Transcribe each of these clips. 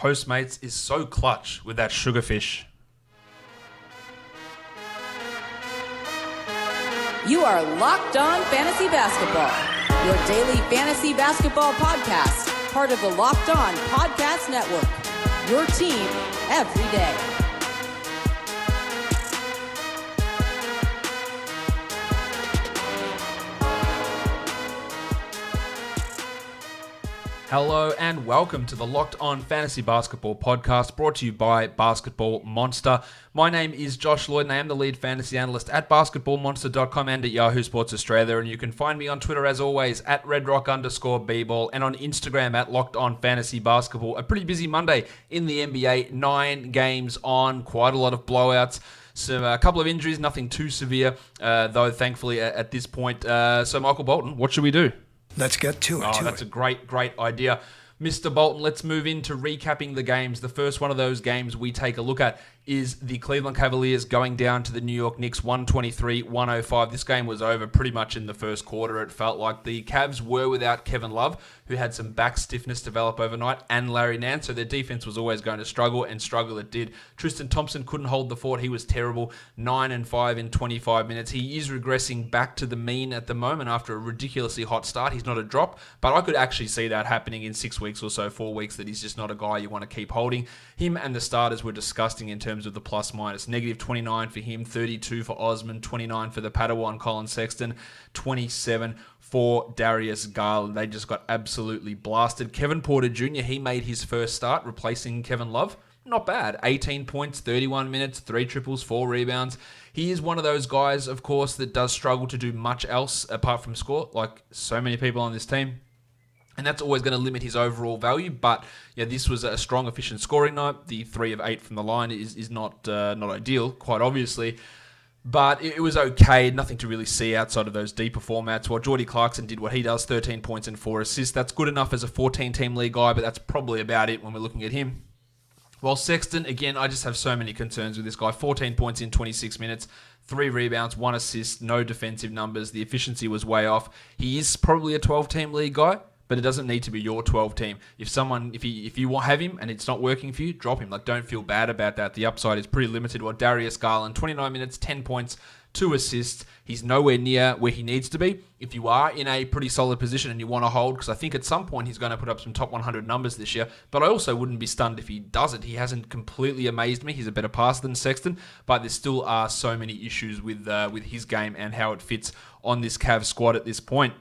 Postmates is so clutch with that sugarfish. You are Locked On Fantasy Basketball, your daily fantasy basketball podcast, part of the Locked On Podcast Network, your team every day. Hello and welcome to the Locked On Fantasy Basketball podcast brought to you by Basketball Monster. My name is Josh Lloyd and I am the lead fantasy analyst at basketballmonster.com and at Yahoo Sports Australia, and you can find me on Twitter as always at redrock_bball and on Instagram at Locked On Fantasy Basketball. A pretty busy Monday in the NBA, 9 games on, quite a lot of blowouts. So a couple of injuries, nothing too severe, though thankfully at this point. So Michael Bolton, what should we do? Let's get to it. Oh, that's a great idea. Mr. Bolton, let's move into recapping the games. The first one of those games we take a look at is the Cleveland Cavaliers going down to the New York Knicks 123-105. This game was over pretty much in the first quarter. It felt like the Cavs were without Kevin Love, who had some back stiffness develop overnight, and Larry Nance, so their defense was always going to struggle, and struggle it did. Tristan Thompson couldn't hold the fort. He was terrible. 9 and 5 in 25 minutes. He is regressing back to the mean at the moment after a ridiculously hot start. He's not a drop, but I could actually see that happening in 6 weeks or so, 4 weeks, that he's just not a guy you want to keep holding. Him and the starters were disgusting in terms of the plus minus. Negative 29 for him, 32 for Osman, 29 for the Padawan Colin Sexton, 27 for Darius Garland. They just got absolutely blasted. Kevin Porter Jr., he made his first start replacing Kevin Love. Not bad. 18 points, 31 minutes, 3 triples, 4 rebounds. He is one of those guys, of course, that does struggle to do much else apart from score, like so many people on this team. And that's always going to limit his overall value. But yeah, this was a strong, efficient scoring night. The 3 of 8 from the line is not ideal, quite obviously. But it was okay. Nothing to really see outside of those deeper formats. While Jordy Clarkson did what he does, 13 points and 4 assists. That's good enough as a 14-team league guy, but that's probably about it when we're looking at him. While Sexton, again, I just have so many concerns with this guy. 14 points in 26 minutes, 3 rebounds, 1 assist, no defensive numbers. The efficiency was way off. He is probably a 12-team league guy, but it doesn't need to be your 12 team. If you have him and it's not working for you, drop him. Like, don't feel bad about that. The upside is pretty limited. Well, Darius Garland, 29 minutes, 10 points, 2 assists. He's nowhere near where he needs to be. If you are in a pretty solid position and you want to hold, because I think at some point he's going to put up some top 100 numbers this year, but I also wouldn't be stunned if he doesn't. He hasn't completely amazed me. He's a better passer than Sexton, but there still are so many issues with his game and how it fits on this Cavs squad at this point.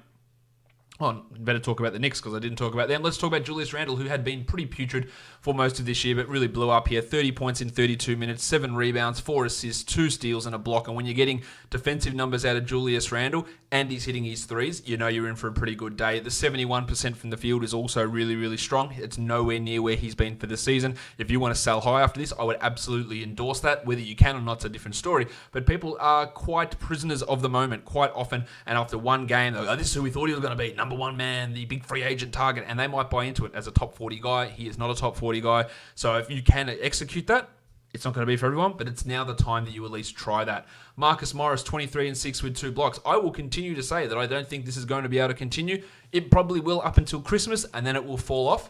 Oh, better talk about the Knicks because I didn't talk about them. Let's talk about Julius Randle, who had been pretty putrid for most of this year, but really blew up here. 30 points in 32 minutes, 7 rebounds, 4 assists, 2 steals, and a block. And when you're getting defensive numbers out of Julius Randle and he's hitting his threes, you know you're in for a pretty good day. The 71% from the field is also really, really strong. It's nowhere near where he's been for the season. If you want to sell high after this, I would absolutely endorse that. Whether you can or not is a different story. But people are quite prisoners of the moment quite often. And after one game, they'll go, this is who we thought he was going to be. Number one man, the big free agent target, and they might buy into it as a top 40 guy. He is not a top 40 guy. So if you can execute that, it's not going to be for everyone, but it's now the time that you at least try that. Marcus Morris, 23 and 6 with 2 blocks. I will continue to say that I don't think this is going to be able to continue. It probably will up until Christmas, and then it will fall off.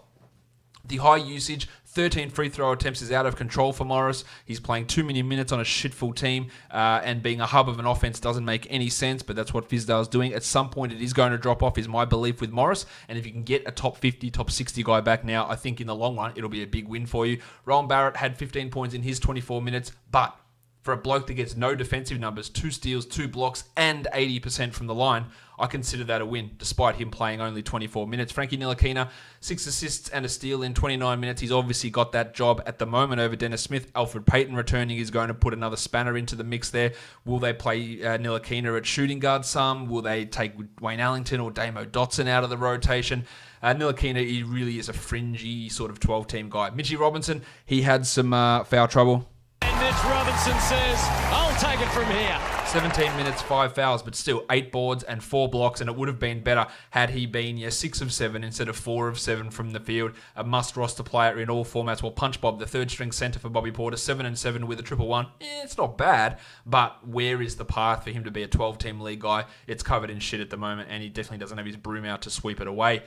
The high usage, 13 free throw attempts is out of control for Morris. He's playing too many minutes on a shitful team, and being a hub of an offense doesn't make any sense, but that's what Fizdale's doing. At some point, it is going to drop off, is my belief with Morris, and if you can get a top 50, top 60 guy back now, I think in the long run, it'll be a big win for you. Rowan Barrett had 15 points in his 24 minutes, but for a bloke that gets no defensive numbers, 2 steals, 2 blocks, and 80% from the line, I consider that a win, despite him playing only 24 minutes. Frankie Ntilikina, 6 assists and a steal in 29 minutes. He's obviously got that job at the moment over Dennis Smith. Alfred Payton returning is going to put another spanner into the mix there. Will they play Ntilikina at shooting guard some? Will they take Wayne Ellington or Damo Dotson out of the rotation? Ntilikina, he really is a fringy sort of 12-team guy. Mitchie Robinson, he had some foul trouble. And Mitch Robinson says, I'll take it from here. 17 minutes, 5 fouls, but still 8 boards and 4 blocks, and it would have been better had he been 6 of 7 instead of 4 of 7 from the field. A must-roster player in all formats. Well, Punch Bob, the third-string center for Bobby Porter, 7 and 7 with a 1-1. It's not bad, but where is the path for him to be a 12-team league guy? It's covered in shit at the moment, and he definitely doesn't have his broom out to sweep it away.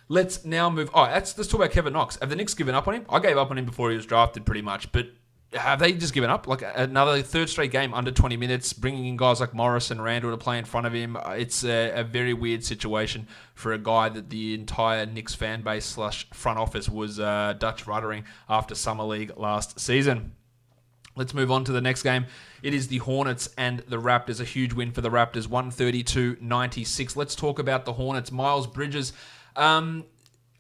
Let's now move. Let's talk about Kevin Knox. Have the Knicks given up on him? I gave up on him before he was drafted pretty much, but have they just given up? Like another third straight game under 20 minutes, bringing in guys like Morris and Randle to play in front of him. It's a very weird situation for a guy that the entire Knicks fan base / front office was Dutch ruddering after Summer League last season. Let's move on to the next game. It is the Hornets and the Raptors. A huge win for the Raptors, 132-96. Let's talk about the Hornets. Miles Bridges, okay,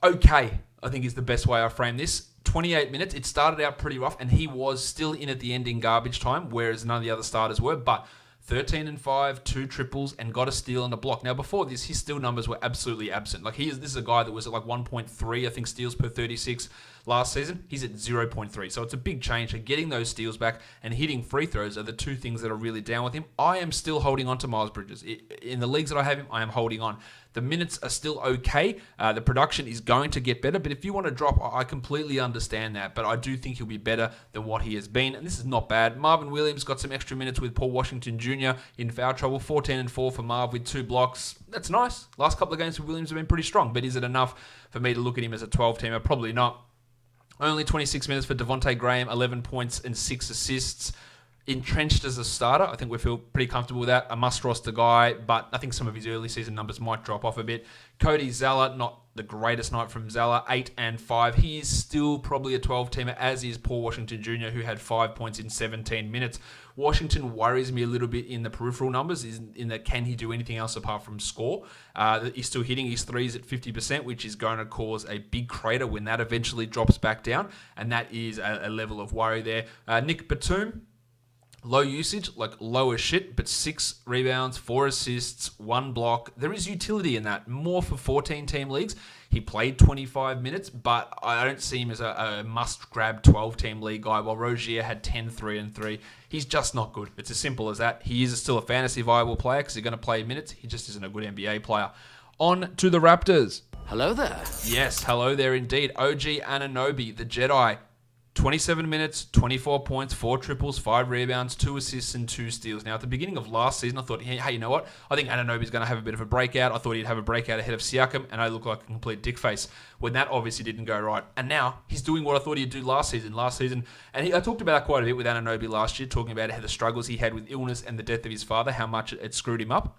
I think is the best way I frame this. 28 minutes. It started out pretty rough, and he was still in at the end in garbage time, whereas none of the other starters were. But 13 and 5, 2 triples, and got a steal and a block. Now, before this, his steal numbers were absolutely absent. Like this is a guy that was at like 1.3, I think, steals per 36 last season. He's at 0.3. So it's a big change. And getting those steals back and hitting free throws are the two things that are really down with him. I am still holding on to Miles Bridges. In the leagues that I have him, I am holding on. The minutes are still okay. The production is going to get better, but if you want to drop, I completely understand that. But I do think he'll be better than what he has been, and this is not bad. Marvin Williams got some extra minutes with Paul Washington Jr. in foul trouble, 14 and 4 for Marv with 2 blocks. That's nice. Last couple of games for Williams have been pretty strong, but is it enough for me to look at him as a 12-teamer? Probably not. Only 26 minutes for Devontae Graham, 11 points and 6 assists. Entrenched as a starter, I think we feel pretty comfortable with that. A must-roster guy, but I think some of his early season numbers might drop off a bit. Cody Zeller, not the greatest night from Zeller, 8 and 5. He is still probably a 12-teamer, as is Paul Washington Jr., who had 5 points in 17 minutes. Washington worries me a little bit in the peripheral numbers, in that can he do anything else apart from score? He's still hitting his threes at 50%, which is going to cause a big crater when that eventually drops back down, and that is a level of worry there. Nick Batum, low usage, like low as shit, but 6 rebounds, 4 assists, 1 block. There is utility in that. More for 14-team leagues. He played 25 minutes, but I don't see him as a must-grab 12-team league guy, while Rozier had 10, 3, and 3. He's just not good. It's as simple as that. He is still a fantasy viable player because he's going to play minutes. He just isn't a good NBA player. On to the Raptors. Hello there. Yes, hello there indeed. OG Anunoby, the Jedi. 27 minutes, 24 points, 4 triples, 5 rebounds, 2 assists, and 2 steals. Now, at the beginning of last season, I thought, hey, you know what? I think Anunoby's going to have a bit of a breakout. I thought he'd have a breakout ahead of Siakam, and I look like a complete dick face when that obviously didn't go right. And now, he's doing what I thought he'd do last season. And I talked about that quite a bit with Anunoby last year, talking about how the struggles he had with illness and the death of his father, how much it screwed him up.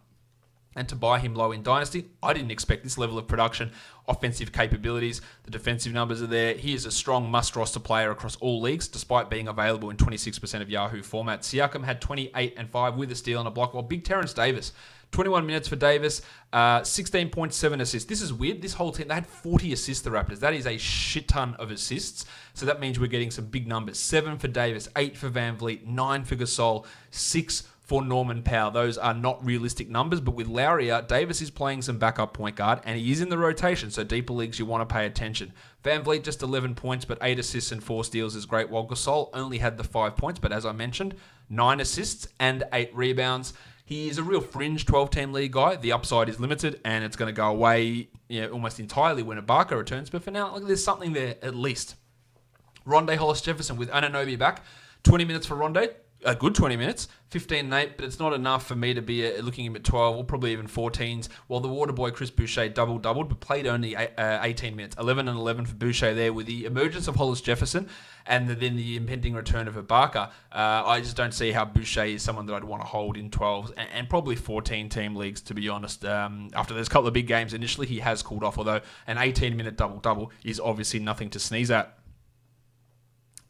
And to buy him low in Dynasty, I didn't expect this level of production, offensive capabilities, the defensive numbers are there. He is a strong must-roster player across all leagues, despite being available in 26% of Yahoo formats. Siakam had 28 and 5 with a steal and a block, while Big Terrence Davis, 21 minutes for Davis, 16.7 assists. This is weird. This whole team, they had 40 assists, the Raptors. That is a shit ton of assists. So that means we're getting some big numbers. 7 for Davis, 8 for Van Vliet, 9 for Gasol, 6 for Norman Powell. Those are not realistic numbers, but with Lowry out, Davis is playing some backup point guard, and he is in the rotation, so deeper leagues, you want to pay attention. Van Vliet just 11 points, but 8 assists and 4 steals is great, while Gasol only had the 5 points, but as I mentioned, 9 assists and 8 rebounds. He is a real fringe 12-team league guy. The upside is limited, and it's going to go away almost entirely when Ibaka returns, but for now, there's something there at least. Rondé Hollis-Jefferson with Anunoby back. 20 minutes for Rondé. A good 20 minutes, 15 and 8, but it's not enough for me to be looking at him at 12 or probably even 14s, while the Waterboy Chris Boucher doubled, but played only 18 minutes. 11 and 11 for Boucher there with the emergence of Hollis-Jefferson and then the impending return of Ibaka. I just don't see how Boucher is someone that I'd want to hold in 12s and probably 14-team leagues, to be honest. After those couple of big games initially, he has cooled off, although an 18-minute double-double is obviously nothing to sneeze at.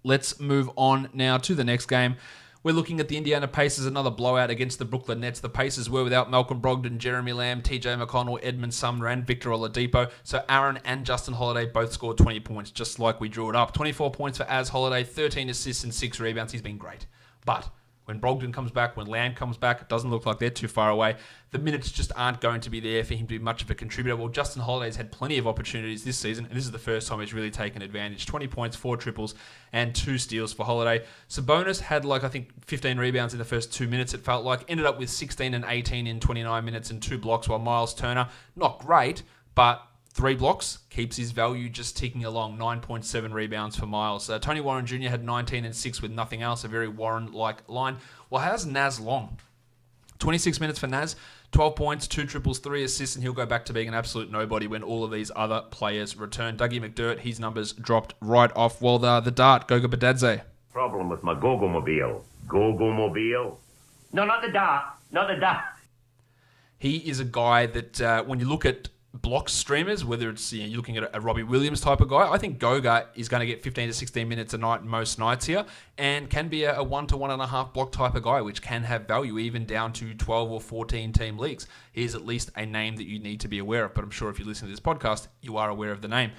Let's move on now to the next game. We're looking at the Indiana Pacers, another blowout against the Brooklyn Nets. The Pacers were without Malcolm Brogdon, Jeremy Lamb, TJ McConnell, Edmund Sumner, and Victor Oladipo. So Aaron and Justin Holiday both scored 20 points, just like we drew it up. 24 points for Az Holiday, 13 assists and 6 rebounds. He's been great. But when Brogdon comes back, when Lamb comes back, it doesn't look like they're too far away. The minutes just aren't going to be there for him to be much of a contributor. Well, Justin Holiday's had plenty of opportunities this season, and this is the first time he's really taken advantage. 20 points, 4 triples, and 2 steals for Holiday. Sabonis had 15 rebounds in the first 2 minutes, it felt like. Ended up with 16 and 18 in 29 minutes and 2 blocks, while Miles Turner, not great, but 3 blocks, keeps his value just ticking along. 9.7 rebounds for Miles. Tony Warren Jr. had 19 and 6 with nothing else, a very Warren-like line. Well, how's Naz Long? 26 minutes for Naz, 12 points, 2 triples, 3 assists, and he'll go back to being an absolute nobody when all of these other players return. Dougie McDirt, his numbers dropped right off. Well, the dart, Goga Badadze. Problem with my Gogo-mobile. Gogo-mobile? No, not the dart. Not the dart. He is a guy that when you look at block streamers, whether it's you're looking at a Robbie Williams type of guy, I think Goga is going to get 15 to 16 minutes a night most nights here and can be a 1 to 1.5 block type of guy, which can have value even down to 12 or 14 team leagues. He is at least a name that you need to be aware of, but I'm sure if you listen to this podcast, you are aware of the name.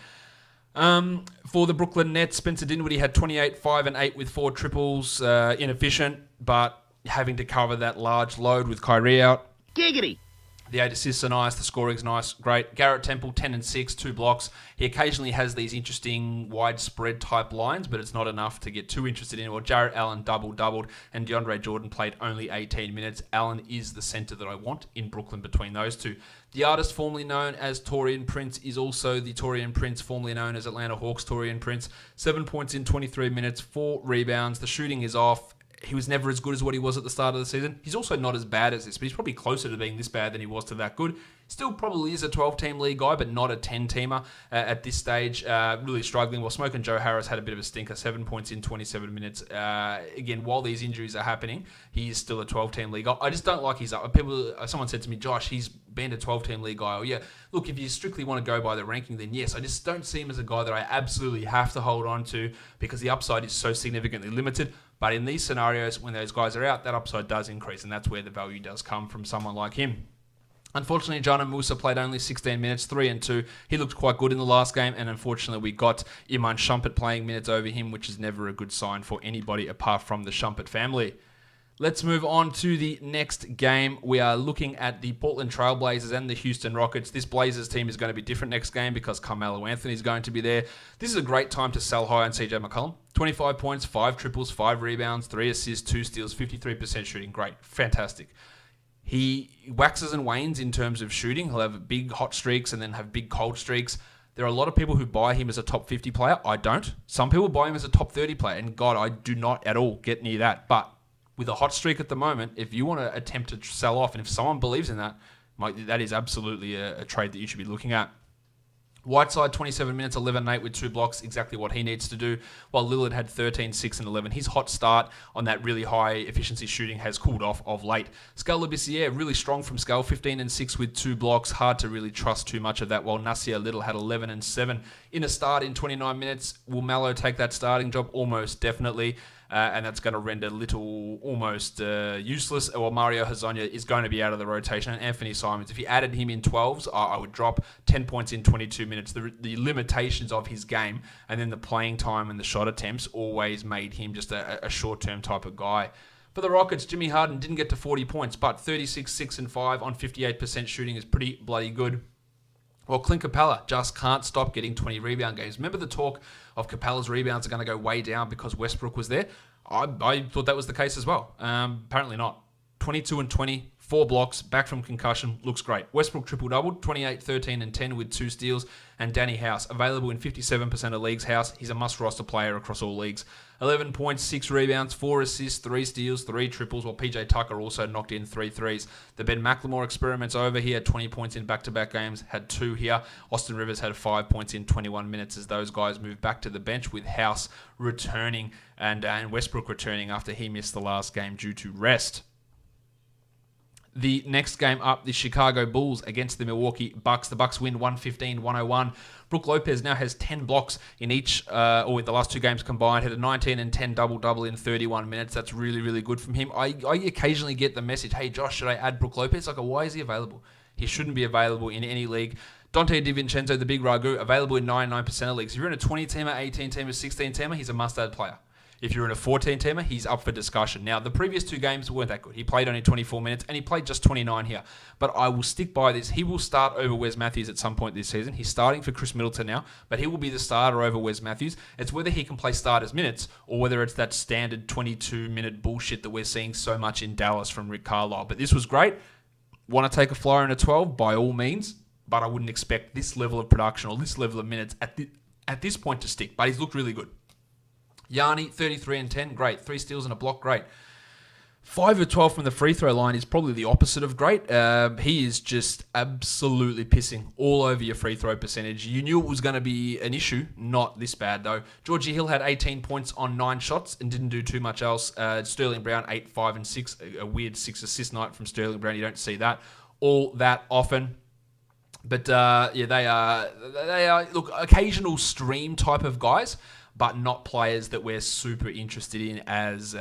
For the Brooklyn Nets, Spencer Dinwiddie had 28, 5 and 8 with 4 triples, inefficient, but having to cover that large load with Kyrie out. Giggity! The 8 assists are nice. The scoring's nice. Great. Garrett Temple, 10 and 6, 2 blocks. He occasionally has these interesting widespread type lines, but it's not enough to get too interested in. Well, Jarrett Allen doubled, and DeAndre Jordan played only 18 minutes. Allen is the center that I want in Brooklyn between those two. The artist formerly known as Taurean Prince is also the Taurean Prince formerly known as Atlanta Hawks Taurean Prince. 7 points in 23 minutes, 4 rebounds. The shooting is off. He was never as good as what he was at the start of the season. He's also not as bad as this, but he's probably closer to being this bad than he was to that good. Still probably is a 12-team league guy, but not a 10-teamer at this stage. Really struggling. Well, Smoke and Joe Harris had a bit of a stinker, 7 points in 27 minutes. Again, while these injuries are happening, he is still a 12-team league guy. I just don't like his up. Someone said to me, Josh, he's been a 12-team league guy. Oh, yeah, look, if you strictly want to go by the ranking, then yes, I just don't see him as a guy that I absolutely have to hold on to because the upside is so significantly limited. But in these scenarios, when those guys are out, that upside does increase, and that's where the value does come from someone like him. Unfortunately, John Musa played only 16 minutes, 3 and 2. He looked quite good in the last game, and unfortunately, we got Iman Shumpert playing minutes over him, which is never a good sign for anybody apart from the Shumpert family. Let's move on to the next game. We are looking at the Portland Trailblazers and the Houston Rockets. This Blazers team is going to be different next game because Carmelo Anthony is going to be there. This is a great time to sell high on CJ McCollum. 25 points, 5 triples, 5 rebounds, 3 assists, 2 steals, 53% shooting. Great. Fantastic. He waxes and wanes in terms of shooting. He'll have big hot streaks and then have big cold streaks. There are a lot of people who buy him as a top 50 player. I don't. Some people buy him as a top 30 player. And God, I do not at all get near that. But with a hot streak at the moment, if you want to attempt to sell off, and if someone believes in that, that is absolutely a trade that you should be looking at. Whiteside, 27 minutes, 11 and 8 with 2 blocks, exactly what he needs to do, while Lillard had 13, 6 and 11. His hot start on that really high efficiency shooting has cooled off of late. Skal Labissiere, really strong from Skal, 15 and 6 with 2 blocks. Hard to really trust too much of that, while Nasir Little had 11 and 7 in a start in 29 minutes. Will Mallow take that starting job? Almost definitely. And that's going to render Little almost useless. Or Mario Hezonja is going to be out of the rotation. And Anthony Simons, if you added him in 12s, I would drop 10 points in 22 minutes. The limitations of his game and then the playing time and the shot attempts always made him just a short-term type of guy. For the Rockets, Jimmy Harden didn't get to 40 points, but 36, 6 and 5 on 58% shooting is pretty bloody good. Well, Clint Capela just can't stop getting 20 rebound games. Remember the talk of Capela's rebounds are going to go way down because Westbrook was there? I thought that was the case as well. Apparently not. 22 and 20, 4 blocks, back from concussion, looks great. Westbrook triple-doubled, 28, 13 and 10 with 2 steals. And Danny House, available in 57% of leagues. House, he's a must-roster player across all leagues. 11 points, 6 rebounds, 4 assists, 3 steals, 3 triples, while PJ Tucker also knocked in 3 threes. The Ben McLemore experiment's over. He had 20 points in back-to-back games, had 2 here. Austin Rivers had 5 points in 21 minutes as those guys moved back to the bench with House returning and Westbrook returning after he missed the last game due to rest. The next game up, the Chicago Bulls against the Milwaukee Bucks. The Bucks win 115-101. Brook Lopez now has 10 blocks in each, or with the last 2 games combined. Had a 19 and 10 double-double in 31 minutes. That's really, really good from him. I occasionally get the message, hey, Josh, should I add Brook Lopez? Why is he available? He shouldn't be available in any league. Dante DiVincenzo, the big Ragu, available in 99% of leagues. If you're in a 20-teamer, 18-teamer, 16-teamer, he's a must-add player. If you're in a 14-teamer, he's up for discussion. Now, the previous 2 games weren't that good. He played only 24 minutes, and he played just 29 here. But I will stick by this. He will start over Wes Matthews at some point this season. He's starting for Chris Middleton now, but he will be the starter over Wes Matthews. It's whether he can play starters minutes or whether it's that standard 22-minute bullshit that we're seeing so much in Dallas from Rick Carlisle. But this was great. Want to take a flyer in a 12? By all means. But I wouldn't expect this level of production or this level of minutes at this point to stick. But he's looked really good. Yanni, 33 and 10, great. 3 steals and a block, great. 5 of 12 from the free throw line is probably the opposite of great. He is just absolutely pissing all over your free throw percentage. You knew it was going to be an issue. Not this bad, though. Georgie Hill had 18 points on 9 shots and didn't do too much else. Sterling Brown, 8, 5, and 6. A weird 6 assist night from Sterling Brown. You don't see that all that often. But, they are, look, occasional stream type of guys, but not players that we're super interested in as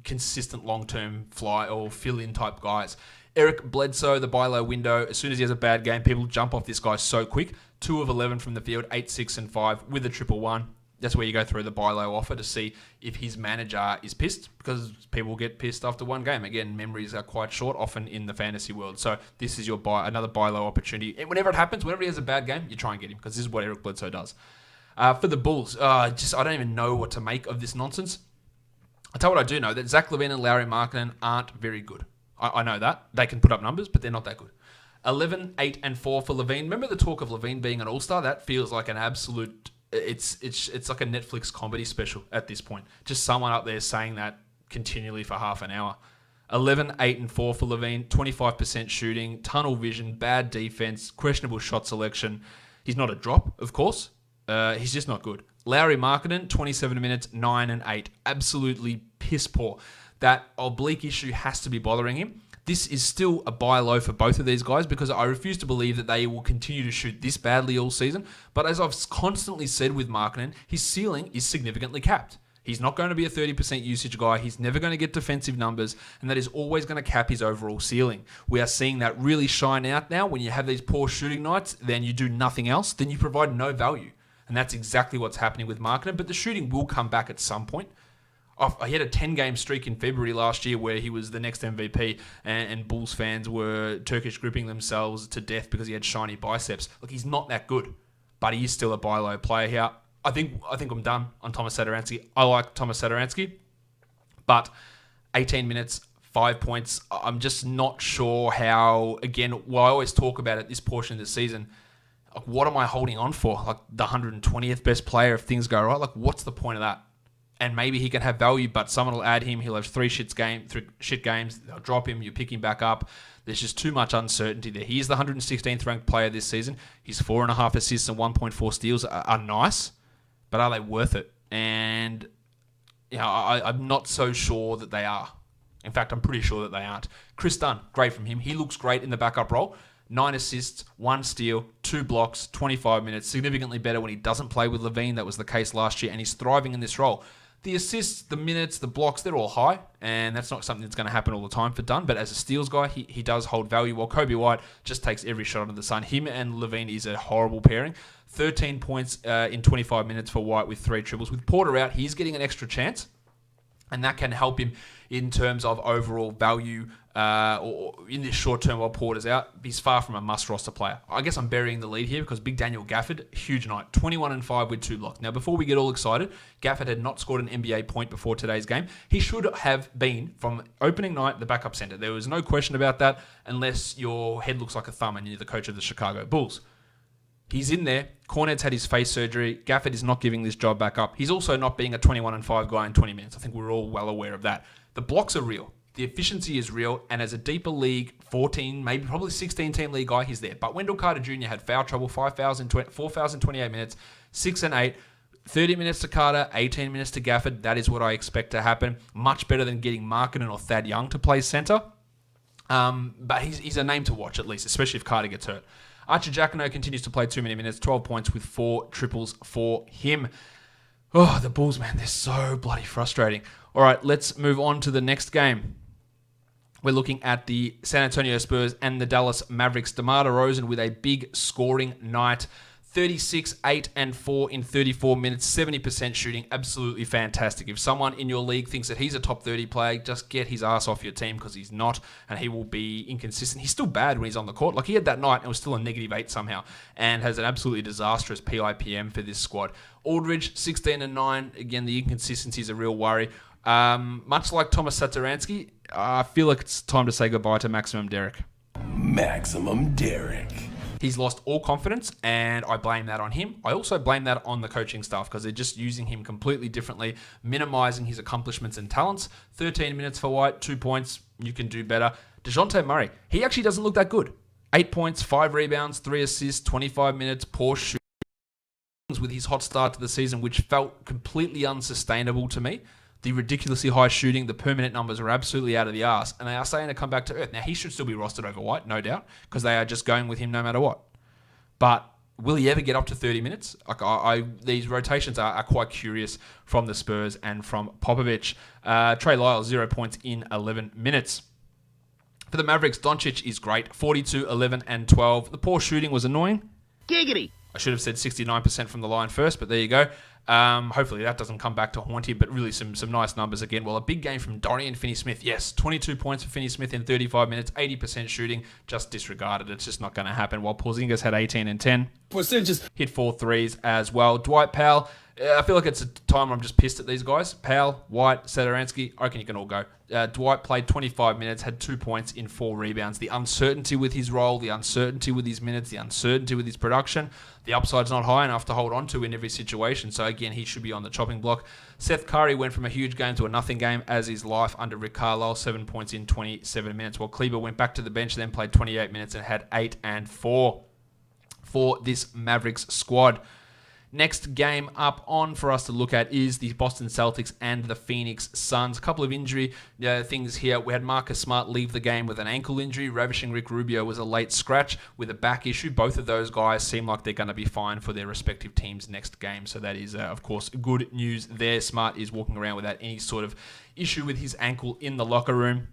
consistent long-term fly or fill-in type guys. Eric Bledsoe, the buy low window, as soon as he has a bad game, people jump off this guy so quick. 2 of 11 from the field, 8, 6, and 5 with a 1-1. That's where you go through the buy low offer to see if his manager is pissed, because people get pissed after one game. Again, memories are quite short, often in the fantasy world. So this is your another buy low opportunity. And whenever it happens, whenever he has a bad game, you try and get him, because this is what Eric Bledsoe does. For the Bulls, I don't even know what to make of this nonsense. I'll tell you what I do know, that Zach LaVine and Lauri Markkanen aren't very good. I know that. They can put up numbers, but they're not that good. 11, 8, and 4 for LaVine. Remember the talk of LaVine being an all-star? That feels like an absolute... It's like a Netflix comedy special at this point. Just someone up there saying that continually for half an hour. 11, 8, and 4 for LaVine. 25% shooting, tunnel vision, bad defense, questionable shot selection. He's not a drop, of course. He's just not good. Lauri Markkanen, 27 minutes, 9 and 8. Absolutely piss poor. That oblique issue has to be bothering him. This is still a buy low for both of these guys, because I refuse to believe that they will continue to shoot this badly all season. But as I've constantly said with Markkanen, his ceiling is significantly capped. He's not going to be a 30% usage guy. He's never going to get defensive numbers, and that is always going to cap his overall ceiling. We are seeing that really shine out now. When you have these poor shooting nights, then you do nothing else, then you provide no value. And that's exactly what's happening with Markkanen, but the shooting will come back at some point. He had a 10-game streak in February last year where he was the next MVP, and Bulls fans were Turkish gripping themselves to death because he had shiny biceps. Look, he's not that good, but he is still a buy low player here. I think I'm done on Tomas Satoransky. I like Tomas Satoransky, but 18 minutes, 5 points. I'm just not sure how, again, I always talk about at this portion of the season, like, what am I holding on for? Like the 120th best player if things go right? Like, what's the point of that? And maybe he can have value, but someone will add him. He'll have 3 shit games. They'll drop him. You pick him back up. There's just too much uncertainty there. He is the 116th ranked player this season. His 4.5 assists and 1.4 steals are nice, but are they worth it? And I'm not so sure that they are. In fact, I'm pretty sure that they aren't. Chris Dunn, great from him. He looks great in the backup role. 9 assists, 1 steal, 2 blocks, 25 minutes. Significantly better when he doesn't play with LaVine. That was the case last year, and he's thriving in this role. The assists, the minutes, the blocks, they're all high, and that's not something that's going to happen all the time for Dunn. But as a steals guy, he does hold value, while Kobe White just takes every shot under the sun. Him and LaVine is a horrible pairing. 13 points in 25 minutes for White with 3 triples. With Porter out, he's getting an extra chance, and that can help him in terms of overall value or in this short term while Porter's out. He's far from a must-roster player. I guess I'm burying the lead here because Big Daniel Gafford, huge night, 21 and 5 with 2 blocks. Now, before we get all excited, Gafford had not scored an NBA point before today's game. He should have been, from opening night, the backup center. There was no question about that, unless your head looks like a thumb and you're the coach of the Chicago Bulls. He's in there. Cornet's had his face surgery. Gafford is not giving this job back up. He's also not being a 21 and 5 guy in 20 minutes. I think we're all well aware of that. The blocks are real. The efficiency is real, and as a deeper league, 14, maybe probably 16-team league guy, he's there. But Wendell Carter Jr. had foul trouble, 4,028 minutes, 6 and 8, 30 minutes to Carter, 18 minutes to Gafford. That is what I expect to happen. Much better than getting Markkanen or Thad Young to play center. But he's a name to watch at least, especially if Carter gets hurt. Archer Jacquino continues to play too many minutes, 12 points with 4 triples for him. Oh, the Bulls, man, they're so bloody frustrating. All right, let's move on to the next game. We're looking at the San Antonio Spurs and the Dallas Mavericks. DeMar DeRozan with a big scoring night. 36, 8, and 4 in 34 minutes, 70% shooting. Absolutely fantastic. If someone in your league thinks that he's a top 30 player, just get his ass off your team, because he's not, and he will be inconsistent. He's still bad when he's on the court. Like, he had that night and was still a -8 somehow, and has an absolutely disastrous PIPM for this squad. Aldridge, 16 and 9. Again, the inconsistency is a real worry. Much like Tomas Satoransky, I feel like it's time to say goodbye to Maximum Derek. Maximum Derek. He's lost all confidence, and I blame that on him. I also blame that on the coaching staff because they're just using him completely differently, minimizing his accomplishments and talents. 13 minutes for White, 2 points. You can do better. DeJounte Murray, he actually doesn't look that good. 8 points, 5 rebounds, 3 assists, 25 minutes, poor shooting with his hot start to the season, which felt completely unsustainable to me. The ridiculously high shooting, the permanent numbers are absolutely out of the arse, and they are saying to come back to earth. Now, he should still be rostered over White, no doubt, because they are just going with him no matter what. But will he ever get up to 30 minutes? These rotations are quite curious from the Spurs and from Popovich. Trey Lyles, 0 points in 11 minutes. For the Mavericks, Doncic is great. 42, 11, and 12. The poor shooting was annoying. Giggity. I should have said 69% from the line first, but there you go. Hopefully that doesn't come back to haunt you, but really some nice numbers again. Well, a big game from Dorian Finney-Smith. Yes, 22 points for Finney-Smith in 35 minutes, 80% shooting. Just disregarded. It's just not going to happen. While Porzingis had 18 and 10. Percentages. Hit 4 threes as well. Dwight Powell. I feel like it's a time where I'm just pissed at these guys. Powell, White, Satoransky. I reckon you can all go. Dwight played 25 minutes, had 2 points in 4 rebounds. The uncertainty with his role, the uncertainty with his minutes, the uncertainty with his production. The upside's not high enough to hold on to in every situation. So again, he should be on the chopping block. Seth Curry went from a huge game to a nothing game as his life under Rick Carlisle. 7 points in 27 minutes. While Kleber went back to the bench, then played 28 minutes and had 8 and 4 for this Mavericks squad. Next game up on for us to look at is the Boston Celtics and the Phoenix Suns. A couple of injury things here. We had Marcus Smart leave the game with an ankle injury. Ravishing Rick Rubio was a late scratch with a back issue. Both of those guys seem like they're going to be fine for their respective teams next game. So that is, of course, good news there. Smart is walking around without any sort of issue with his ankle in the locker room.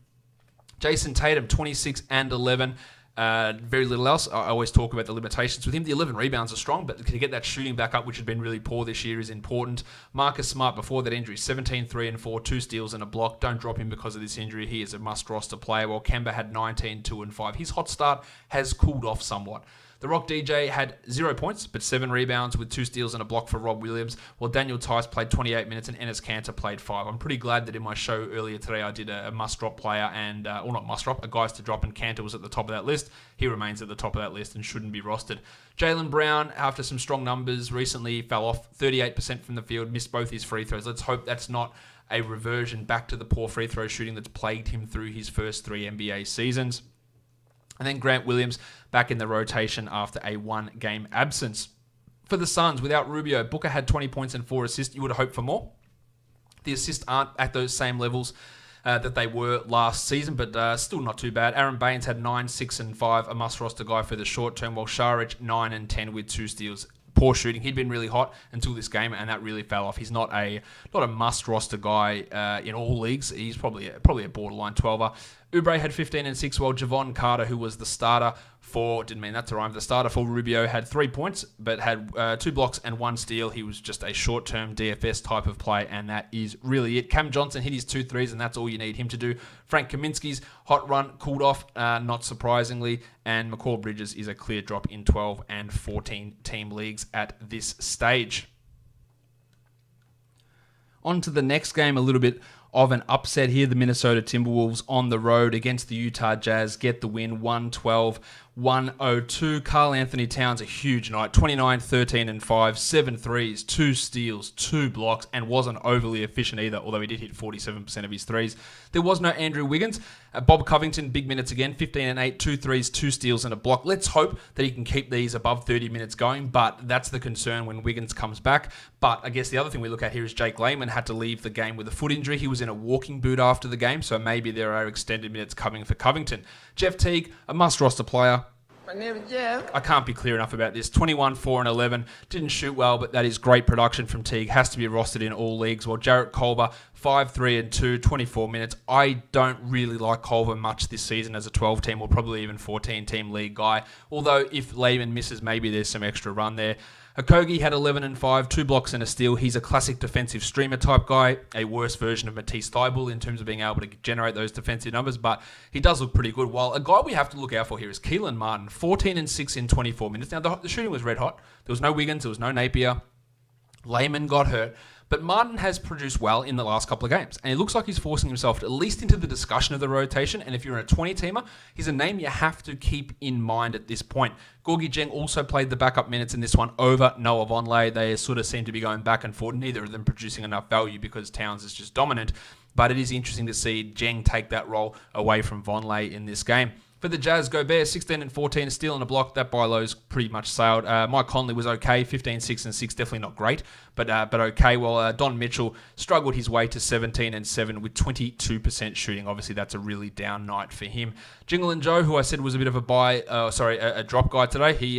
Jason Tatum, 26 and 11. Very little else. I always talk about the limitations with him. The 11 rebounds are strong, but to get that shooting back up, which had been really poor this year, is important. Marcus Smart, before that injury, 17, 3 and 4, 2 steals and a block. Don't drop him because of this injury. He is a must-roster player, while Kemba had 19, 2 and 5. His hot start has cooled off somewhat. The Rock DJ had 0 points, but 7 rebounds with 2 steals and a block for Rob Williams, while Daniel Tice played 28 minutes and Enes Kanter played 5. I'm pretty glad that in my show earlier today I did a must-drop player, and or not must-drop, a guys to drop, and Kanter was at the top of that list. He remains at the top of that list and shouldn't be rostered. Jaylen Brown, after some strong numbers recently, fell off 38% from the field, missed both his free throws. Let's hope that's not a reversion back to the poor free throw shooting that's plagued him through his first 3 NBA seasons. And then Grant Williams back in the rotation after a 1-game absence. For the Suns, without Rubio, Booker had 20 points and 4 assists. You would have hoped for more. The assists aren't at those same levels that they were last season, but still not too bad. Aaron Baines had 9, 6 and 5, a must-roster guy for the short term, while Šarić 9 and 10 with 2 steals. Poor shooting. He'd been really hot until this game, and that really fell off. He's not a must-roster guy in all leagues. He's probably a borderline 12er. Oubre had 15 and 6, while Javon Carter, who was the starter for, didn't mean that to rhyme, the starter for Rubio, had 3 points, but had 2 blocks and 1 steal. He was just a short-term DFS type of play, and that is really it. Cam Johnson hit his 2 threes, and that's all you need him to do. Frank Kaminsky's hot run cooled off, not surprisingly, and McCall Bridges is a clear drop in 12 and 14 team leagues at this stage. On to the next game, a little bit of an upset here. The Minnesota Timberwolves on the road against the Utah Jazz get the win, 112-102. Karl Anthony Towns, a huge night, 29, 13 and 5, 7 threes, 2 steals, 2 blocks, and wasn't overly efficient either, although he did hit 47% of his threes. There was no Andrew Wiggins. Bob Covington, big minutes again, 15 and 8, 2 threes, 2 steals and a block. Let's hope that he can keep these above 30 minutes going, but that's the concern when Wiggins comes back. But I guess the other thing we look at here is Jake Layman had to leave the game with a foot injury. He was in a walking boot after the game, so maybe there are extended minutes coming for Covington. Jeff Teague, a must-roster player. My name is Jeff. I can't be clear enough about this. 21, 4 and 11. Didn't shoot well, but that is great production from Teague. Has to be rostered in all leagues. While Jarrett Culver, 5, 3 and 2, 24 minutes. I don't really like Culver much this season as a 12-team or probably even 14-team league guy. Although if Layman misses, maybe there's some extra run there. Okogie had 11 and 5, 2 blocks and a steal. He's a classic defensive streamer type guy, a worse version of Matisse Thybulle in terms of being able to generate those defensive numbers, but he does look pretty good. While a guy we have to look out for here is Keelan Martin, 14 and 6 in 24 minutes. Now, the shooting was red hot. There was no Wiggins, there was no Napier. Layman got hurt. But Martin has produced well in the last couple of games, and it looks like he's forcing himself at least into the discussion of the rotation, and if you're in a 20-teamer, he's a name you have to keep in mind at this point. Gorgie Dieng also played the backup minutes in this one over Noah Vonleh. They sort of seem to be going back and forth, neither of them producing enough value because Towns is just dominant, but it is interesting to see Dieng take that role away from Vonleh in this game. For the Jazz, Gobert, 16 and 14, a steal and a block. That buy low's pretty much sailed. Mike Conley was okay, 15, 6 and 6, definitely not great, but okay. Well, Don Mitchell struggled his way to 17 and 7 with 22% shooting. Obviously, that's a really down night for him. Jingle and Joe, who I said was a bit of a drop guy today, he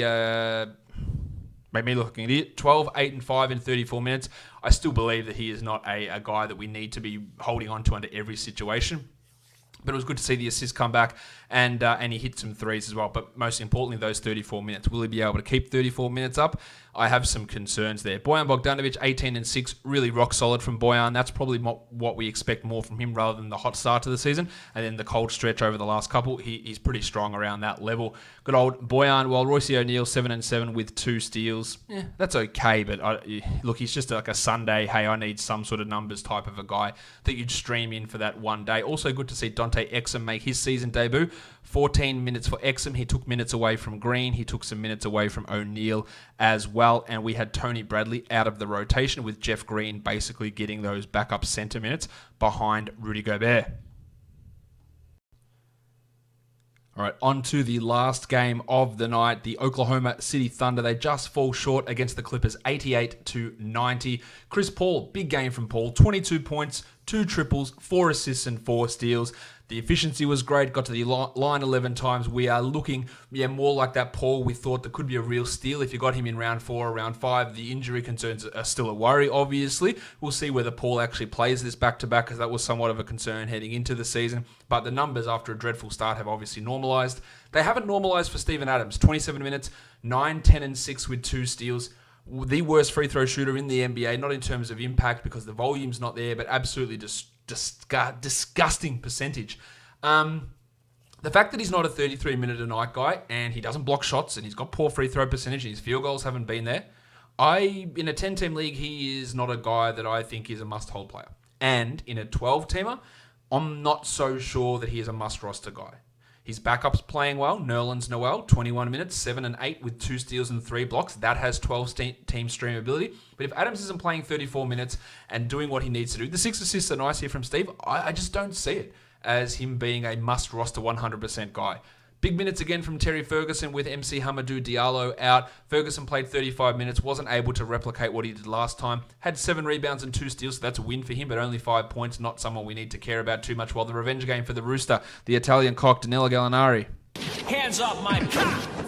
made me look like an idiot. 12, 8 and 5 in 34 minutes. I still believe that he is not a guy that we need to be holding on to under every situation. But it was good to see the assist come back, and he hit some threes as well. But most importantly, those 34 minutes. Will he be able to keep 34 minutes up? I have some concerns there. Bojan Bogdanovic, 18 and 6, really rock solid from Bojan. That's probably what we expect more from him rather than the hot start to the season. And then the cold stretch over the last couple, he's pretty strong around that level. Good old Bojan, while Royce O'Neal, 7 and 7 with 2 steals. Yeah, that's okay, but look, he's just like a Sunday, hey, I need some sort of numbers type of a guy that you'd stream in for that one day. Also good to see Dante Exum make his season debut. 14 minutes for Exum. He took minutes away from Green. He took some minutes away from O'Neal as well. And we had Tony Bradley out of the rotation with Jeff Green basically getting those backup center minutes behind Rudy Gobert. All right, on to the last game of the night. The Oklahoma City Thunder, they just fall short against the Clippers, 88-90. Chris Paul, big game from Paul, 22 points, 2 triples, 4 assists and 4 steals. The efficiency was great, got to the line 11 times. We are looking more like that Paul we thought that could be a real steal if you got him in round 4 or round 5. The injury concerns are still a worry, obviously. We'll see whether Paul actually plays this back-to-back, because that was somewhat of a concern heading into the season. But the numbers after a dreadful start have obviously normalized. They haven't normalized for Steven Adams. 27 minutes, 9, 10 and 6 with 2 steals. The worst free throw shooter in the NBA, not in terms of impact because the volume's not there, but absolutely disgusting percentage. The fact that he's not a 33-minute-a-night guy and he doesn't block shots and he's got poor free throw percentage and his field goals haven't been there, in a 10-team league, he is not a guy that I think is a must-hold player. And in a 12-teamer, I'm not so sure that he is a must-roster guy. His backup's playing well. Nerlens Noel, 21 minutes, 7 and 8 with 2 steals and 3 blocks. That has 12-team streamability. But if Adams isn't playing 34 minutes and doing what he needs to do, the 6 assists are nice here from Steve. I just don't see it as him being a must-roster 100% guy. Big minutes again from Terry Ferguson with MC Hamadou Diallo out. Ferguson played 35 minutes, wasn't able to replicate what he did last time. Had 7 rebounds and 2 steals, so that's a win for him, but only 5 points. Not someone we need to care about too much. While the revenge game for the Rooster, the Italian cock Danilo Gallinari. Hands off my...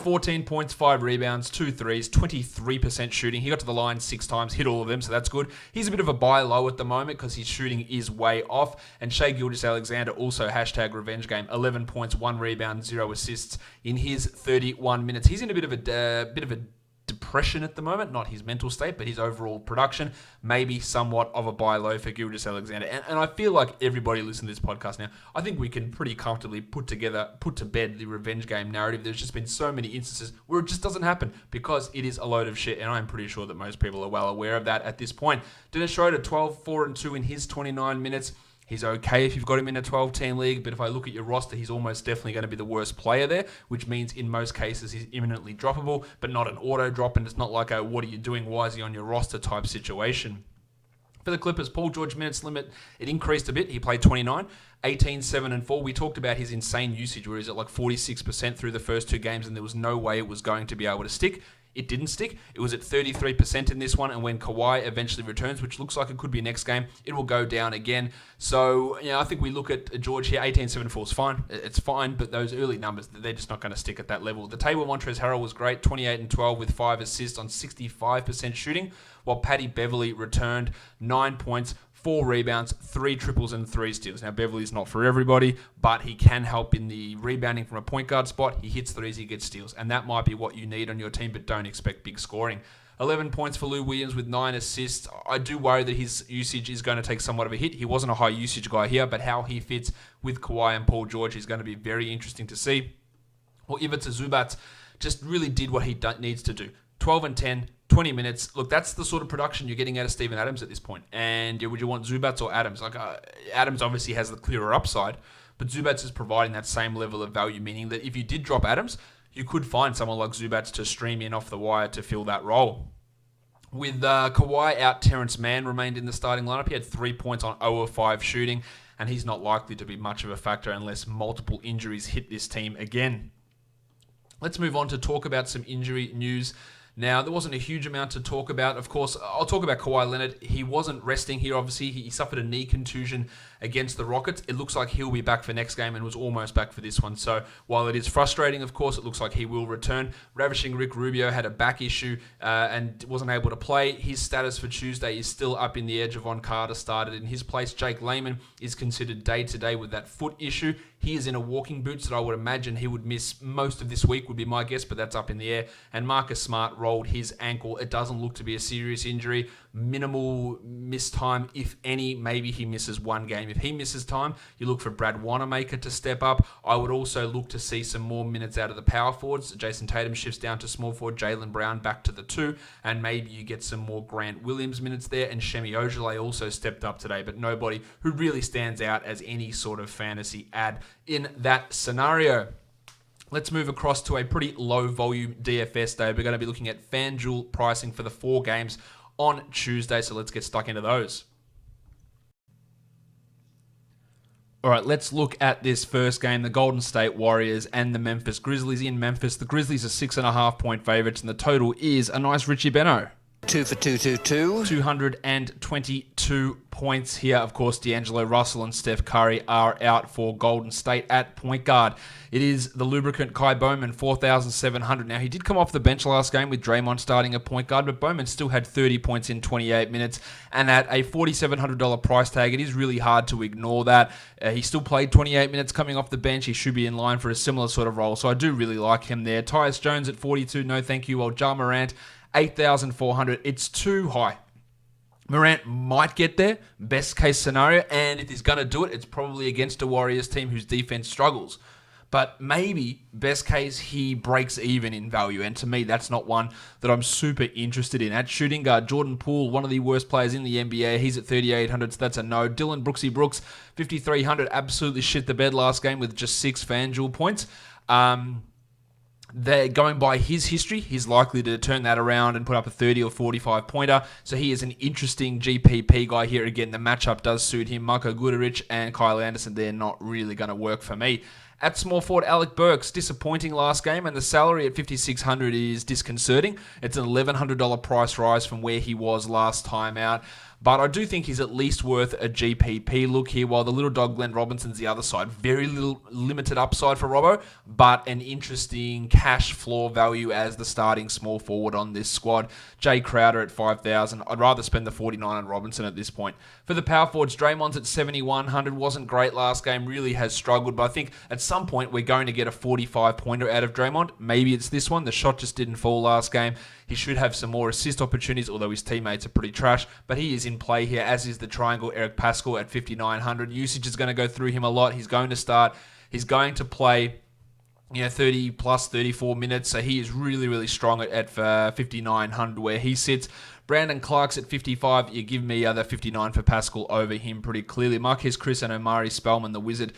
14 points, 5 rebounds, 2 threes, 23% shooting. He got to the line 6 times, hit all of them, so that's good. He's a bit of a buy low at the moment because his shooting is way off. And Shai Gilgeous-Alexander also #revenge game, 11 points, 1 rebound, 0 assists in his 31 minutes. He's in a bit of a depression at the moment, not his mental state, but his overall production, maybe somewhat of a buy low for Gilgeous-Alexander. And I feel like everybody listening to this podcast now, I think we can pretty comfortably put to bed the revenge game narrative. There's just been so many instances where it just doesn't happen because it is a load of shit, and I'm pretty sure that most people are well aware of that at this point. Dennis Schroeder, 12, 4 and 2 in his 29 minutes. He's okay if you've got him in a 12-team league, but if I look at your roster, he's almost definitely going to be the worst player there, which means in most cases he's imminently droppable, but not an auto drop, and it's not like a what are you doing, why is he on your roster type situation. For the Clippers, Paul George minutes limit, it increased a bit. He played 29, 18, 7 and 4. We talked about his insane usage where he's at like 46% through the first 2 games, and there was no way it was going to be able to stick. It didn't stick. It was at 33% in this one, and when Kawhi eventually returns, which looks like it could be next game, it will go down again. So, I think we look at George here, 18, 7, 4 is fine. It's fine, but those early numbers, they're just not going to stick at that level. The table, Montrezl Harrell was great, 28 and 12 with 5 assists on 65% shooting, while Patty Beverly returned 9 points, 4 rebounds, 3 triples, and 3 steals. Now, Beverly's not for everybody, but he can help in the rebounding from a point guard spot. He hits threes, he gets steals, and that might be what you need on your team, but don't expect big scoring. 11 points for Lou Williams with 9 assists. I do worry that his usage is going to take somewhat of a hit. He wasn't a high usage guy here, but how he fits with Kawhi and Paul George is going to be very interesting to see. Well, Ivica Zubac just really did what he needs to do. 12 and 10, 20 minutes. Look, that's the sort of production you're getting out of Steven Adams at this point. And would you want Zubats or Adams? Adams obviously has the clearer upside, but Zubats is providing that same level of value, meaning that if you did drop Adams, you could find someone like Zubats to stream in off the wire to fill that role. With Kawhi out, Terrence Mann remained in the starting lineup. He had 3 points on 0 of 5 shooting, and he's not likely to be much of a factor unless multiple injuries hit this team again. Let's move on to talk about some injury news. Now, there wasn't a huge amount to talk about. Of course, I'll talk about Kawhi Leonard. He wasn't resting here, obviously. He suffered a knee contusion against the Rockets. It looks like he'll be back for next game and was almost back for this one. So, while it is frustrating, of course, it looks like he will return. Ravishing Rick Rubio had a back issue and wasn't able to play. His status for Tuesday is still up in the air. Javon Carter started in his place. Jake Layman is considered day-to-day with that foot issue. He is in a walking boots that I would imagine he would miss most of this week, would be my guess, but that's up in the air. And Marcus Smart rolled his ankle. It doesn't look to be a serious injury. Minimal miss time, if any. Maybe he misses one game. If he misses time, you look for Brad Wanamaker to step up. I would also look to see some more minutes out of the power forwards. Jason Tatum shifts down to small forward, Jaylen Brown back to the 2, and maybe you get some more Grant Williams minutes there. And Shemi Ojeleye also stepped up today, but nobody who really stands out as any sort of fantasy ad in that scenario. Let's move across to a pretty low volume DFS day. We're going to be looking at FanDuel pricing for the 4 games on Tuesday, so let's get stuck into those. All right, let's look at this first game, the Golden State Warriors and the Memphis Grizzlies in Memphis. The Grizzlies are 6.5 point favorites, and the total is a nice Richie Benno. 2 for 222. 222 points here. Of course, D'Angelo Russell and Steph Curry are out for Golden State at point guard. It is the lubricant Kai Bowman, 4,700. Now, he did come off the bench last game with Draymond starting at point guard, but Bowman still had 30 points in 28 minutes. And at a $4,700 price tag, it is really hard to ignore that. He still played 28 minutes coming off the bench. He should be in line for a similar sort of role. So I do really like him there. Tyus Jones at 42, no thank you. While Ja Morant, 8,400. It's too high. Morant might get there, best case scenario, and if he's going to do it, it's probably against a Warriors team whose defense struggles. But maybe, best case, he breaks even in value, and to me, that's not one that I'm super interested in. At shooting guard, Jordan Poole, one of the worst players in the NBA, he's at 3,800, so that's a no. Dylan Brooksy Brooks, 5,300, absolutely shit the bed last game with just 6 FanDuel points. They're going by his history. He's likely to turn that around and put up a 30 or 45 pointer. So he is an interesting GPP guy here. Again, the matchup does suit him. Marko Guduric and Kyle Anderson, they're not really going to work for me. At small forward, Alec Burks, disappointing last game, and the salary at 5,600 is disconcerting. It's an $1,100 price rise from where he was last time out. But I do think he's at least worth a GPP look here, while the little dog Glenn Robinson's the other side. Very little limited upside for Robbo, but an interesting cash floor value as the starting small forward on this squad. Jay Crowder at 5,000. I'd rather spend the 49 on Robinson at this point. For the power forwards, Draymond's at 7,100. Wasn't great last game, really has struggled, but I think at some point we're going to get a 45-pointer out of Draymond. Maybe it's this one. The shot just didn't fall last game. He should have some more assist opportunities, although his teammates are pretty trash. But he is in play here, as is the triangle Eric Pascal at 5,900. Usage is going to go through him a lot. He's going to start. He's going to play 30 plus 34 minutes. So he is really, really strong at 5,900 where he sits. Brandon Clark's at 55. You give me the 59 for Pascal over him pretty clearly. Marquez Chris and Omari Spellman, the Wizard.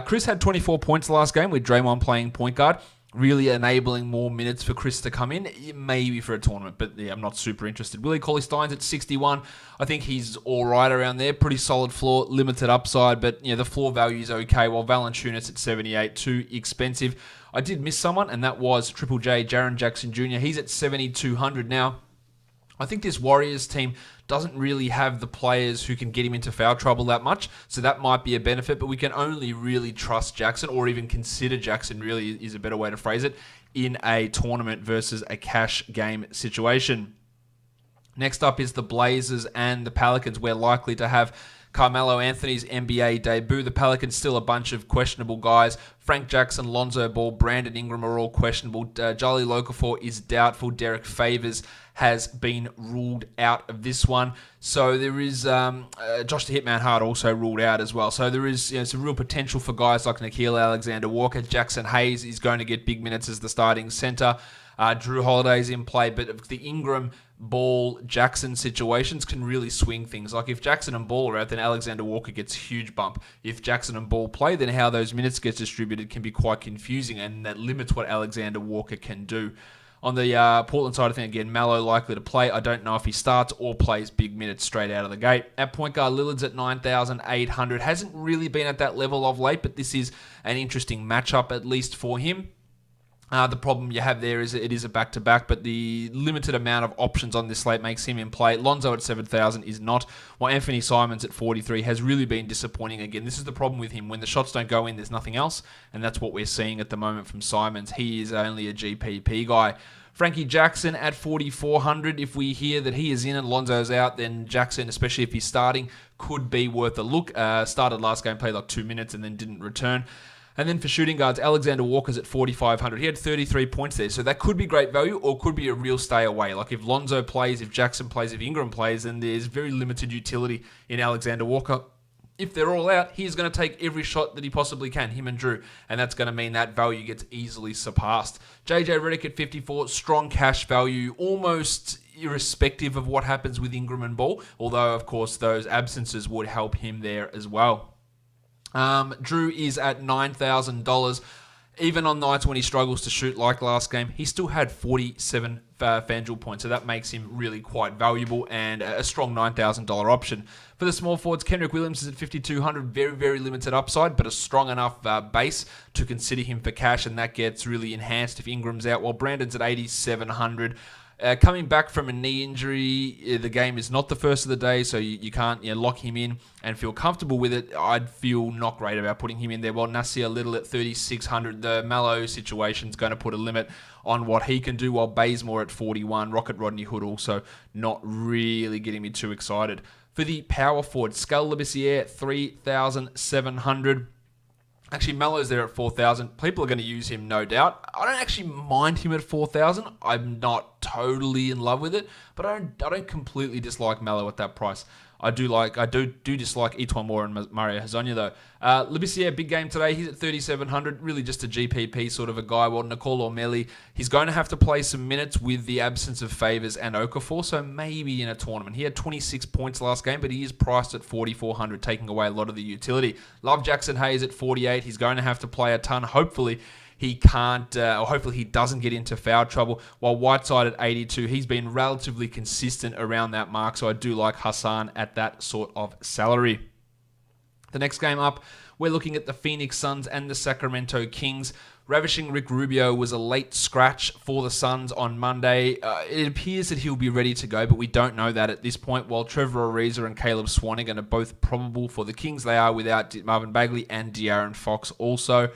Chris had 24 points last game with Draymond playing point guard. Really enabling more minutes for Chris to come in, maybe for a tournament, but yeah, I'm not super interested. Willie Cauley-Stein's at 61. I think he's all right around there. Pretty solid floor, limited upside, but the floor value is okay, while Valanciunas at 78, too expensive. I did miss someone, and that was Triple J, Jaren Jackson Jr. He's at 7,200 now. I think this Warriors team doesn't really have the players who can get him into foul trouble that much, so that might be a benefit, but we can only really trust Jackson, or even consider Jackson, really is a better way to phrase it, in a tournament versus a cash game situation. Next up is the Blazers and the Pelicans. We're likely to have Carmelo Anthony's NBA debut. The Pelicans still a bunch of questionable guys. Frank Jackson, Lonzo Ball, Brandon Ingram are all questionable. Jolly Okafor is doubtful. Derek Favors has been ruled out of this one. So there is Josh the Hitman Hart also ruled out as well. So there is some real potential for guys like Nickeil Alexander-Walker. Jackson Hayes is going to get big minutes as the starting center. Drew Holiday's in play, but the Ingram, Ball, Jackson situations can really swing things. Like if Jackson and Ball are out, then Alexander Walker gets a huge bump. If Jackson and Ball play, then how those minutes get distributed can be quite confusing, and that limits what Alexander Walker can do. On the Portland side of things, again, Mallow likely to play. I don't know if he starts or plays big minutes straight out of the gate. At point guard, Lillard's at 9,800. Hasn't really been at that level of late, but this is an interesting matchup, at least for him. The problem you have there is it is a back-to-back, but the limited amount of options on this slate makes him in play. Lonzo at 7,000 is not, while Anthony Simons at 43 has really been disappointing again. This is the problem with him. When the shots don't go in, there's nothing else, and that's what we're seeing at the moment from Simons. He is only a GPP guy. Frankie Jackson at 4,400. If we hear that he is in and Lonzo's out, then Jackson, especially if he's starting, could be worth a look. Started last game, played like 2 minutes, and then didn't return. And then for shooting guards, Alexander Walker's at 4,500. He had 33 points there, so that could be great value or could be a real stay away. Like if Lonzo plays, if Jackson plays, if Ingram plays, then there's very limited utility in Alexander Walker. If they're all out, he's going to take every shot that he possibly can, him and Drew, and that's going to mean that value gets easily surpassed. JJ Redick at 54, strong cash value, almost irrespective of what happens with Ingram and Ball, although, of course, those absences would help him there as well. Drew is at $9,000. Even on nights when he struggles to shoot like last game, he still had 47 FanDuel points, so that makes him really quite valuable and a strong $9,000 option. For the small forwards, Kendrick Williams is at 5,200, very, very limited upside, but a strong enough base to consider him for cash, and that gets really enhanced if Ingram's out, while Brandon's at 8,700. Coming back from a knee injury, the game is not the first of the day, so you can't lock him in and feel comfortable with it. I'd feel not great about putting him in there. While Nasir Little at 3,600, the Mallow situation is going to put a limit on what he can do, while Bazemore at 41. Rocket Rodney Hood also not really getting me too excited. For the power forward, Skal Labissiere 3,700. Actually, Mellow's there at 4,000. People are going to use him, no doubt. I don't actually mind him at 4,000. I'm not totally in love with it, but I don't completely dislike Mello at that price. I do dislike Etuan Moore and Mario Hezonja though. Labissiere, big game today. He's at 3,700. Really just a GPP sort of a guy. Well, Nicole O'Malley, he's going to have to play some minutes with the absence of Favors and Okafor, so maybe in a tournament. He had 26 points last game, but he is priced at 4,400, taking away a lot of the utility. Love Jackson Hayes at 48. He's going to have to play a ton. Hopefully he can't, or hopefully he doesn't get into foul trouble. While Whiteside at 82, he's been relatively consistent around that mark, so I do like Hassan at that sort of salary. The next game up, we're looking at the Phoenix Suns and the Sacramento Kings. Ravishing Rick Rubio was a late scratch for the Suns on Monday. It appears that he'll be ready to go, but we don't know that at this point. While Trevor Ariza and Caleb Swanigan are both probable for the Kings, they are without Marvin Bagley and De'Aaron Fox also.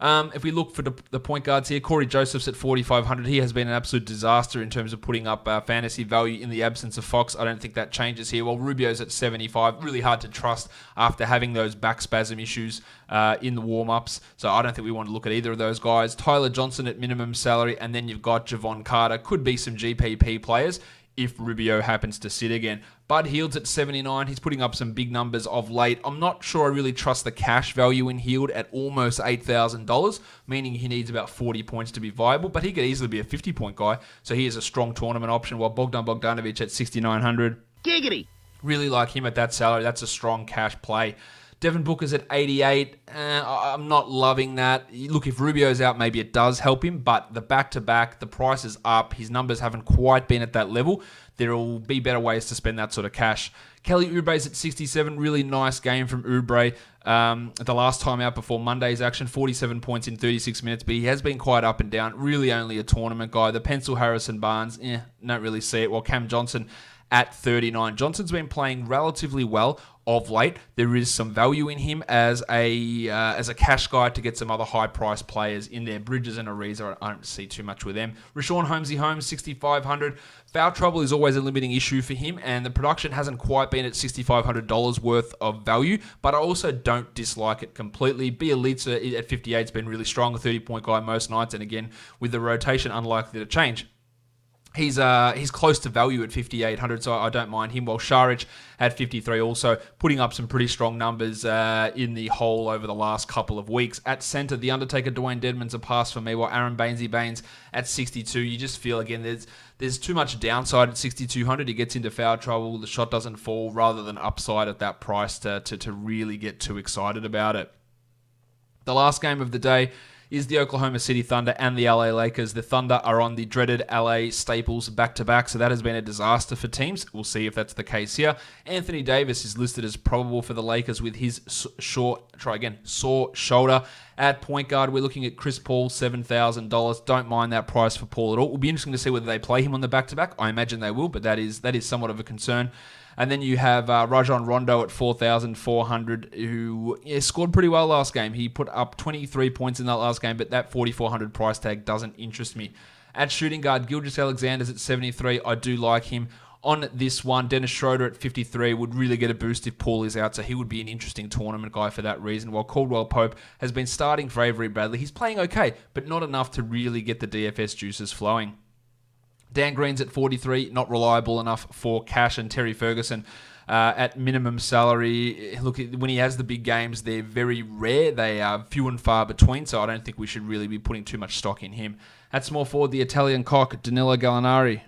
If we look for the point guards here, Corey Joseph's at 4,500. He has been an absolute disaster in terms of putting up fantasy value in the absence of Fox. I don't think that changes here. While Rubio's at 75, really hard to trust after having those back spasm issues in the warm-ups. So I don't think we want to look at either of those guys. Tyler Johnson at minimum salary, and then you've got Javon Carter. Could be some GPP players if Rubio happens to sit again. Bud Hield's at 79. He's putting up some big numbers of late. I'm not sure I really trust the cash value in Hield at almost $8,000, meaning he needs about 40 points to be viable, but he could easily be a 50-point guy, so he is a strong tournament option, while Bogdan Bogdanovic at 6,900. Giggity! Really like him at that salary. That's a strong cash play. Devin Booker's at 88. I'm not loving that. Look, if Rubio's out, maybe it does help him, but the back-to-back, the price is up. His numbers haven't quite been at that level. There will be better ways to spend that sort of cash. Kelly Oubre's at 67. Really nice game from Oubre. The last time out before Monday's action, 47 points in 36 minutes, but he has been quite up and down. Really only a tournament guy. The pencil Harrison Barnes, don't really see it. While Cam Johnson at 39. Johnson's been playing relatively well of late. There is some value in him as a cash guy to get some other high-priced players in there. Bridges and Ariza, I don't see too much with them. Rashawn Holmes, 6,500. Foul trouble is always a limiting issue for him, and the production hasn't quite been at $6,500 worth of value, but I also don't dislike it completely. Bielitsa at 58 has been really strong, a 30-point guy most nights, and again, with the rotation unlikely to change. He's close to value at 5,800, so I don't mind him. While Šarić at 53 also putting up some pretty strong numbers in the hole over the last couple of weeks. At centre, The Undertaker, Dwayne Dedmon's a pass for me, while Aaron Baines at 62. You just feel, again, there's too much downside at 6,200. He gets into foul trouble, the shot doesn't fall, rather than upside at that price to really get too excited about it. The last game of the day is the Oklahoma City Thunder and the LA Lakers. The Thunder are on the dreaded LA Staples back-to-back, so that has been a disaster for teams. We'll see if that's the case here. Anthony Davis is listed as probable for the Lakers with his sore shoulder. At point guard, we're looking at Chris Paul, $7,000. Don't mind that price for Paul at all. It will be interesting to see whether they play him on the back-to-back. I imagine they will, but that is somewhat of a concern. And then you have Rajon Rondo at 4,400, who scored pretty well last game. He put up 23 points in that last game, but that 4,400 price tag doesn't interest me. At shooting guard, Gilgeous Alexander's at 73. I do like him. On this one, Dennis Schroeder at 53 would really get a boost if Paul is out, so he would be an interesting tournament guy for that reason. While Caldwell Pope has been starting for Avery Bradley, he's playing okay, but not enough to really get the DFS juices flowing. Dan Green's at 43, not reliable enough for cash, and Terry Ferguson at minimum salary. Look, when he has the big games, they're very rare. They are few and far between, so I don't think we should really be putting too much stock in him. At small forward, the Italian cock, Danilo Gallinari.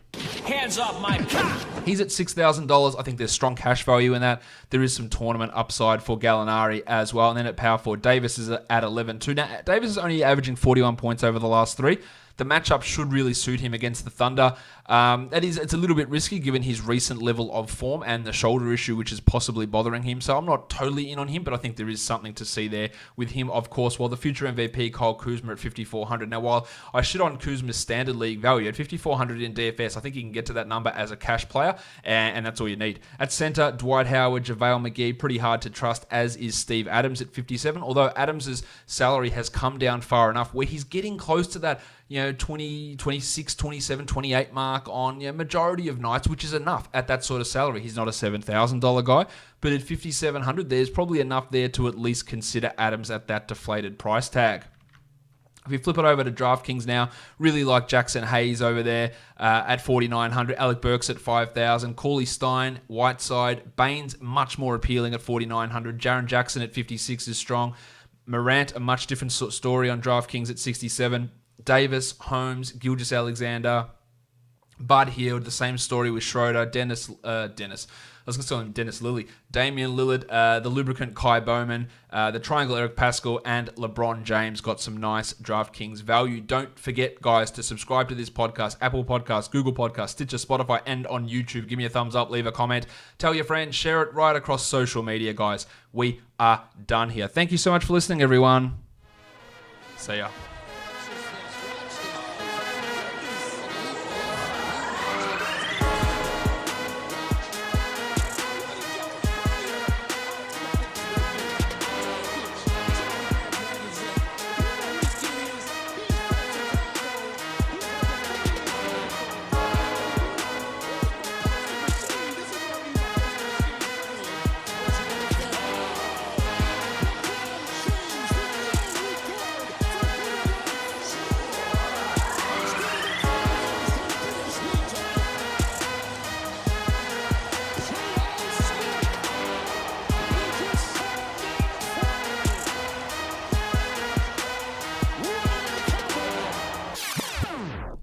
Hands off my cock! He's at $6,000. I think there's strong cash value in that. There is some tournament upside for Gallinari as well. And then at power forward, Davis is at 11-2. Now, Davis is only averaging 41 points over the last three. The matchup should really suit him against the Thunder. It's a little bit risky given his recent level of form and the shoulder issue, which is possibly bothering him. So I'm not totally in on him, but I think there is something to see there with him, of course. While the future MVP, Kyle Kuzma at 5,400. Now, while I shit on Kuzma's standard league value at 5,400 in DFS, I think you can get to that number as a cash player, and that's all you need. At center, Dwight Howard, JaVale McGee, pretty hard to trust, as is Steve Adams at 57. Although Adams's salary has come down far enough where he's getting close to that 20, 26, 27, 28 mark on majority of nights, which is enough at that sort of salary. He's not a $7,000 guy, but at 5,700, there's probably enough there to at least consider Adams at that deflated price tag. If we flip it over to DraftKings now, really like Jackson Hayes over there at 4,900. Alec Burks at 5,000. Cauley Stein, Whiteside. Baines, much more appealing at 4,900. Jaren Jackson at 56 is strong. Morant, a much different story on DraftKings at 67. Davis, Holmes, Gilgeous Alexander, Bud Hield, the same story with Schroeder, Dennis Lilly, Damian Lillard, the lubricant Kai Bowman, the triangle Eric Pascal, and LeBron James got some nice DraftKings value. Don't forget, guys, to subscribe to this podcast, Apple Podcasts, Google Podcasts, Stitcher, Spotify, and on YouTube. Give me a thumbs up, leave a comment, tell your friends, share it right across social media, guys. We are done here. Thank you so much for listening, everyone. See ya.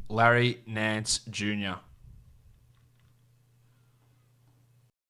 Larry Nance Jr.